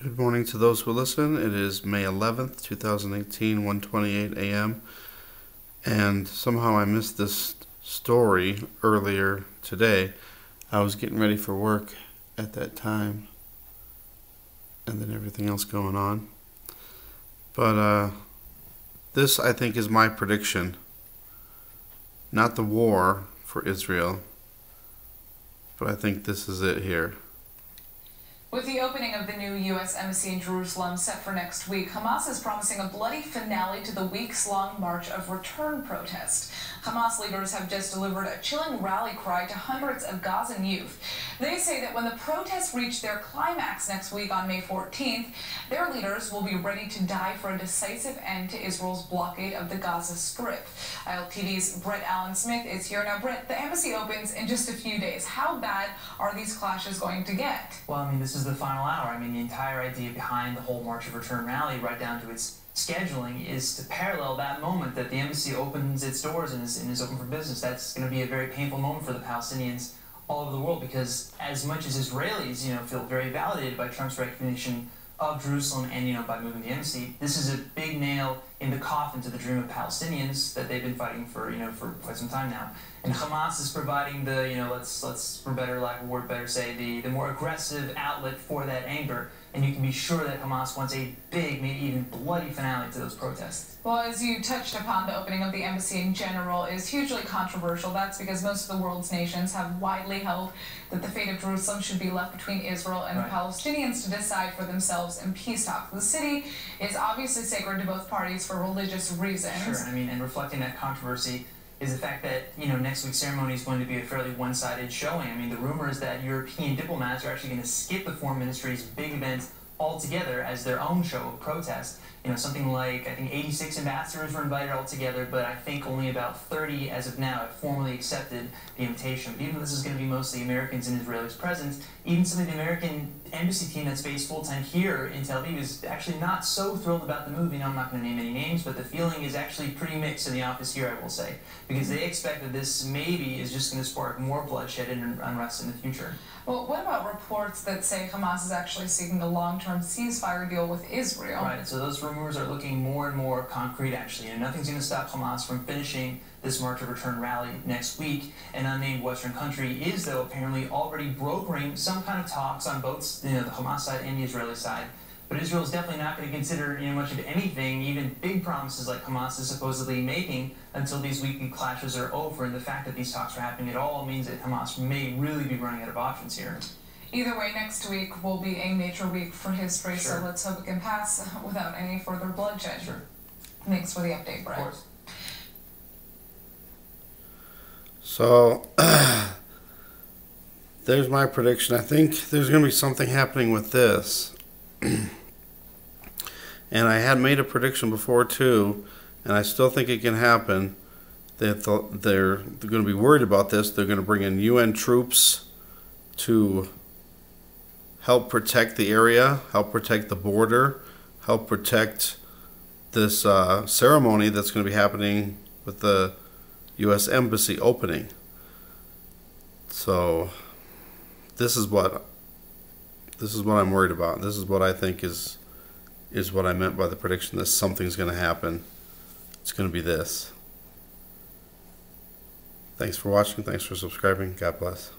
Good morning to those who listen. It is May 11th, 2018, 1:28 a.m. And somehow I missed this story earlier today. I was getting ready for work at that time, and then everything else going on. But this, I think, is my prediction. Not the war for Israel, but I think this is it here. With the opening of the new U.S. Embassy in Jerusalem set for next week, Hamas is promising a bloody finale to the weeks-long March of Return protest. Hamas leaders have just delivered a chilling rally cry to hundreds of Gazan youth. They say that when the protests reach their climax next week on May 14th, their leaders will be ready to die for a decisive end to Israel's blockade of the Gaza Strip. ILTV's Brett Allen Smith is here. Now, Brett, the embassy opens in just a few days. How bad are these clashes going to get? Well, I mean, this is the final hour. The entire idea behind the whole March of Return rally, right down to its scheduling, is to parallel that moment that the embassy opens its doors and is open for business. That's going to be a very painful moment for the Palestinians all over the world, because as much as Israelis, feel very validated by Trump's recognition of Jerusalem and, by moving the embassy, this is a big nail in the coffin to the dream of Palestinians that they've been fighting for, for quite some time now. And Hamas is providing the, let's for better lack of a word, better say, the more aggressive outlet for that anger. And you can be sure that Hamas wants a big, maybe even bloody finale to those protests. Well, as you touched upon, the opening of the embassy in general is hugely controversial. That's because most of the world's nations have widely held that the fate of Jerusalem should be left between Israel and the Palestinians to decide for themselves in peace talks. The city is obviously sacred to both parties for religious reasons. Sure, and reflecting that controversy is the fact that, next week's ceremony is going to be a fairly one-sided showing. The rumor is that European diplomats are actually going to skip the foreign ministry's big event altogether as their own show of protest. Something like, I think 86 ambassadors were invited altogether, but I think only about 30 as of now have formally accepted the invitation. But even though this is going to be mostly Americans and Israelis present, even some of the American embassy team that's based full-time here in Tel Aviv is actually not so thrilled about the move. I'm not going to name any names, but the feeling is actually pretty mixed in the office here, I will say, because they expect that this maybe is just going to spark more bloodshed and unrest in the future. Well, what about reports that say Hamas is actually seeking a long-term ceasefire deal with Israel? Right, so those rumors are looking more and more concrete, actually. Nothing's going to stop Hamas from finishing this March of Return rally next week. An unnamed Western country is, though, apparently already brokering some kind of talks on both the Hamas side and the Israeli side. But Israel is definitely not going to consider much of anything, even big promises like Hamas is supposedly making, until these weekly clashes are over. And the fact that these talks are happening at all means that Hamas may really be running out of options here. Either way, next week will be a major week for history, Sure. so let's hope it can pass without any further bloodshed. Sure. Thanks for the update, Brett. Of course. So, there's my prediction. I think there's going to be something happening with this. And I had made a prediction before too, and I still think it can happen. They're going to be worried about this. They're going to bring in UN troops to help protect the area, help protect the border, help protect this ceremony that's going to be happening with the U.S. Embassy opening. So this is what I'm worried about. This is what I think is what I meant by the prediction that something's going to happen. It's going to be this. Thanks for watching. Thanks for subscribing. God bless.